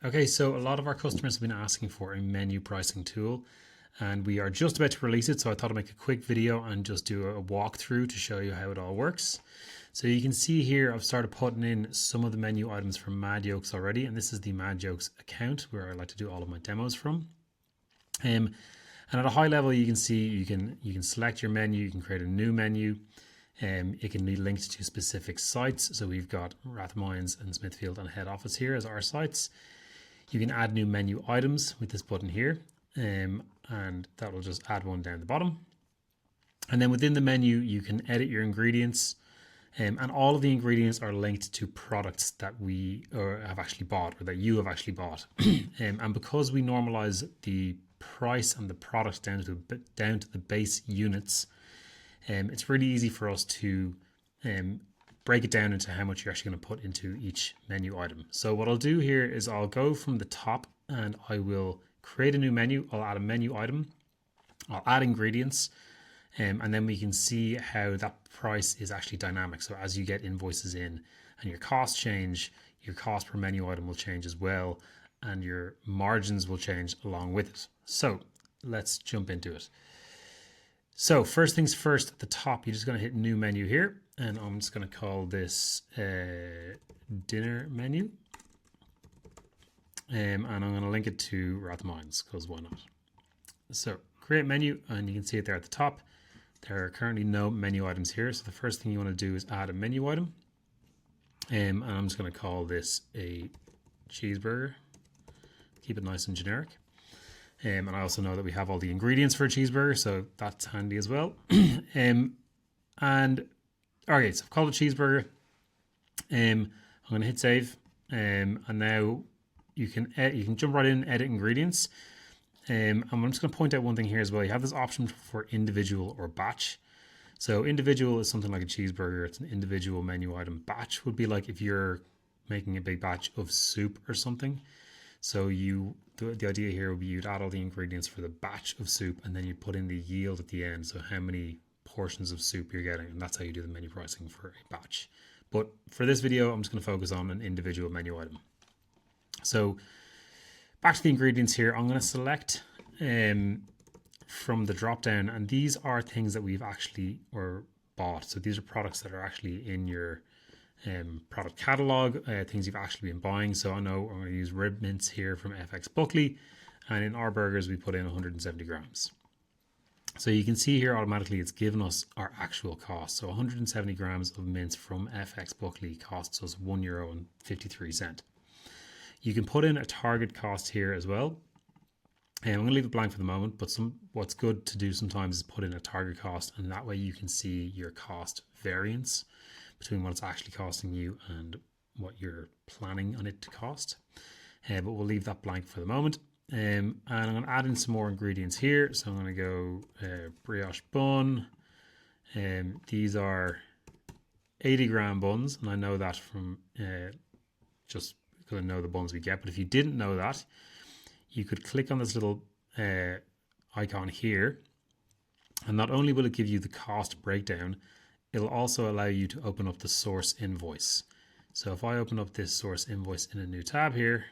Okay, so a lot of our customers have been asking for a menu pricing tool, and we are just about to release it. So I thought I'd make a quick video and just do a walkthrough to show you how it all works. So you can see here, I've started putting in some of the menu items from Mad Yolks already, and this is the Mad Yolks account where I like to do all of my demos from. And at a high level, you can see you can select your menu, you can create a new menu. It can be linked to specific sites. So we've got Rathmines and Smithfield and head office here as our sites. You can add new menu items with this button here, and that will just add one down the bottom. And then within the menu, you can edit your ingredients, and all of the ingredients are linked to products that we have actually bought or that you have actually bought. And because we normalize the price and the product down to the base units, it's really easy for us to break it down into how much you're actually going to put into each menu item. So what I'll do here is I'll go from the top and I will create a new menu. I'll add a menu item. I'll add ingredients. And then we can see how that price is actually dynamic. So as you get invoices in and your costs change, your cost per menu item will change as well. And your margins will change along with it. So let's jump into it. So first things first, at the top, you're just going to hit new menu here. And I'm just going to call this dinner menu. And I'm going to link it to Rathmines because why not? So create menu, and you can see it there at the top. There are currently no menu items here. So the first thing you want to do is add a menu item. And I'm just going to call this a cheeseburger. Keep it nice and generic. And I also know that we have all the ingredients for a cheeseburger, so that's handy as well. And all right, so I've called it cheeseburger. I'm going to hit save, and now you can jump right in and edit ingredients. And I'm just going to point out one thing here as well. You have this option for individual or batch. So individual is something like a cheeseburger. It's an individual menu item. Batch would be like if you're making a big batch of soup or something. So the idea here would be you'd add all the ingredients for the batch of soup and then you put in the yield at the end. So how many portions of soup you're getting, and that's how you do the menu pricing for a batch. But for this video, I'm just going to focus on an individual menu item. So back to the ingredients here, I'm going to select from the drop down, and these are things that we've actually bought. So these are products that are actually in your product catalog, things you've actually been buying. So I know I'm going to use rib mince here from FX Buckley, and in our burgers we put in 170 grams. So you can see here automatically it's given us our actual cost. So 170 grams of mince from FX Buckley costs us €1.53. You can put in a target cost here as well. And I'm going to leave it blank for the moment, but what's good to do sometimes is put in a target cost, and that way you can see your cost variance between what it's actually costing you and what you're planning on it to cost. But we'll leave that blank for the moment. And I'm going to add in some more ingredients here. So I'm going to go brioche bun. These are 80 gram buns, and I know that from just because I know the buns we get. But if you didn't know that, you could click on this little icon here, and not only will it give you the cost breakdown, it'll also allow you to open up the source invoice. So if I open up this source invoice in a new tab here,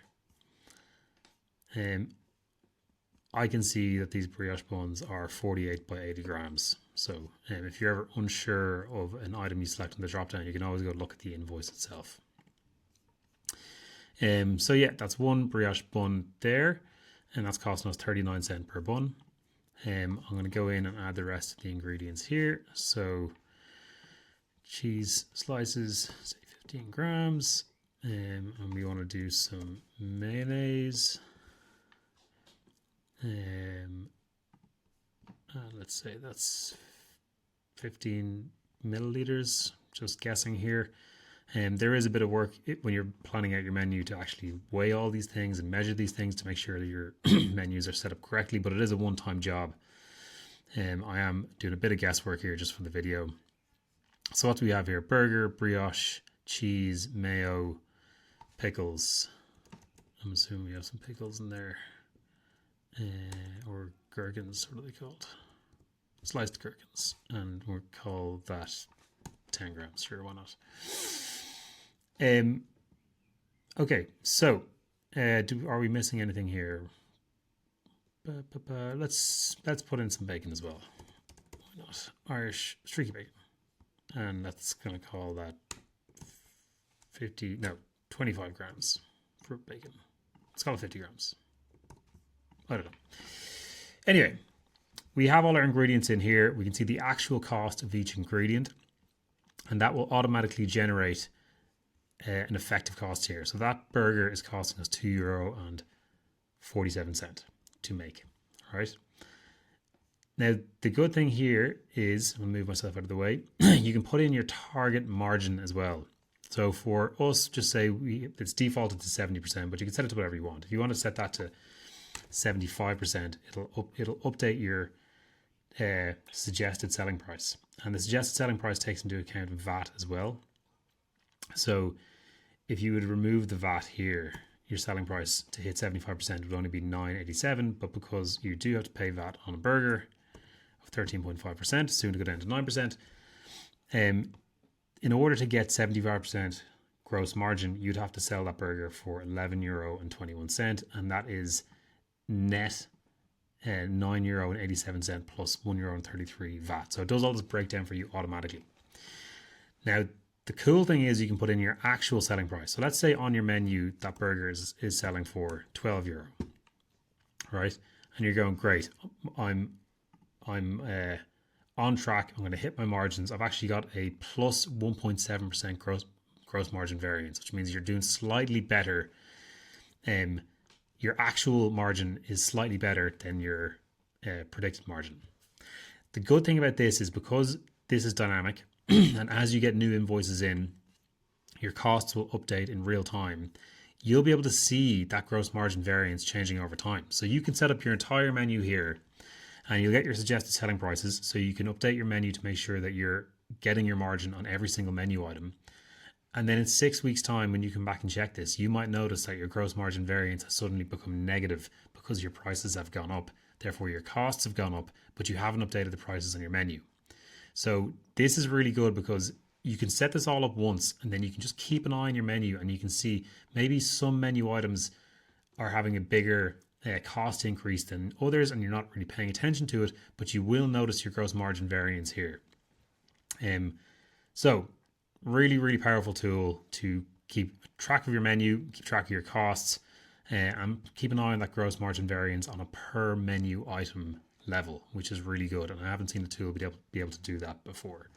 I can see that these brioche buns are 48 by 80 grams. So if you're ever unsure of an item you select in the dropdown, you can always go look at the invoice itself. So yeah, that's one brioche bun there, and that's costing us 39 cents per bun. I'm going to go in and add the rest of the ingredients here. So cheese slices, say 15 grams, and we want to do some mayonnaise. Let's say that's 15 milliliters, just guessing here. There is a bit of work when you're planning out your menu to actually weigh all these things and measure these things to make sure that your menus are set up correctly, but it is a one-time job. I am doing a bit of guesswork here just for the video. So what do we have here? Burger, brioche, cheese, mayo, pickles. I'm assuming we have some pickles in there. Or gherkins, what are they called? Sliced gherkins. And we'll call that 10 grams, sure, why not? Okay, so Are we missing anything here? Let's put in some bacon as well. Why not? Irish streaky bacon. And that's going to call that 25 grams for bacon. Let's call it 50 grams. I don't know. Anyway, we have all our ingredients in here. We can see the actual cost of each ingredient, and that will automatically generate an effective cost here. So that burger is costing us €2.47 to make. All right. Now, the good thing here is, I'll move myself out of the way, you can put in your target margin as well. So for us, just say it's defaulted to 70%, but you can set it to whatever you want. If you want to set that to 75%, it'll update your suggested selling price. And the suggested selling price takes into account VAT as well. So if you would remove the VAT here, your selling price to hit 75% would only be $9.87, but because you do have to pay VAT on a burger of 13.5%, soon to go down to 9%, in order to get 75% gross margin, you'd have to sell that burger for €11.21, and that is net €9.87 plus €1.33 VAT. So it does all this breakdown for you automatically. Now, the cool thing is you can put in your actual selling price. So let's say on your menu that burger is selling for €12, right? And you're going, great, I'm on track. I'm going to hit my margins. I've actually got a plus 1.7% gross margin variance, which means you're doing slightly better. Your actual margin is slightly better than your predicted margin. The good thing about this is because this is dynamic, and as you get new invoices in, your costs will update in real time. You'll be able to see that gross margin variance changing over time. So you can set up your entire menu here, and you'll get your suggested selling prices. So you can update your menu to make sure that you're getting your margin on every single menu item. And then in 6 weeks' time, when you come back and check this, you might notice that your gross margin variance has suddenly become negative because your prices have gone up. Therefore, your costs have gone up, but you haven't updated the prices on your menu. So this is really good because you can set this all up once, and then you can just keep an eye on your menu, and you can see maybe some menu items are having a bigger cost increase than others, and you're not really paying attention to it, but you will notice your gross margin variance here. So really, really powerful tool to keep track of your menu, keep track of your costs, and keep an eye on that gross margin variance on a per menu item level, which is really good. And I haven't seen the tool be able to do that before.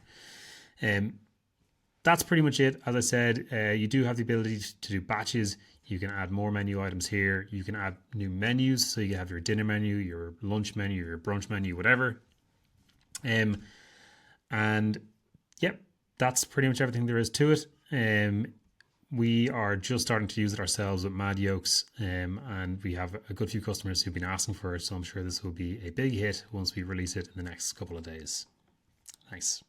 That's pretty much it. As I said, you do have the ability to do batches. You can add more menu items here. You can add new menus. So you can have your dinner menu, your lunch menu, your brunch menu, whatever. And yep, that's pretty much everything there is to it. We are just starting to use it ourselves with Mad Yolks, and we have a good few customers who've been asking for it, so I'm sure this will be a big hit once we release it in the next couple of days. Thanks.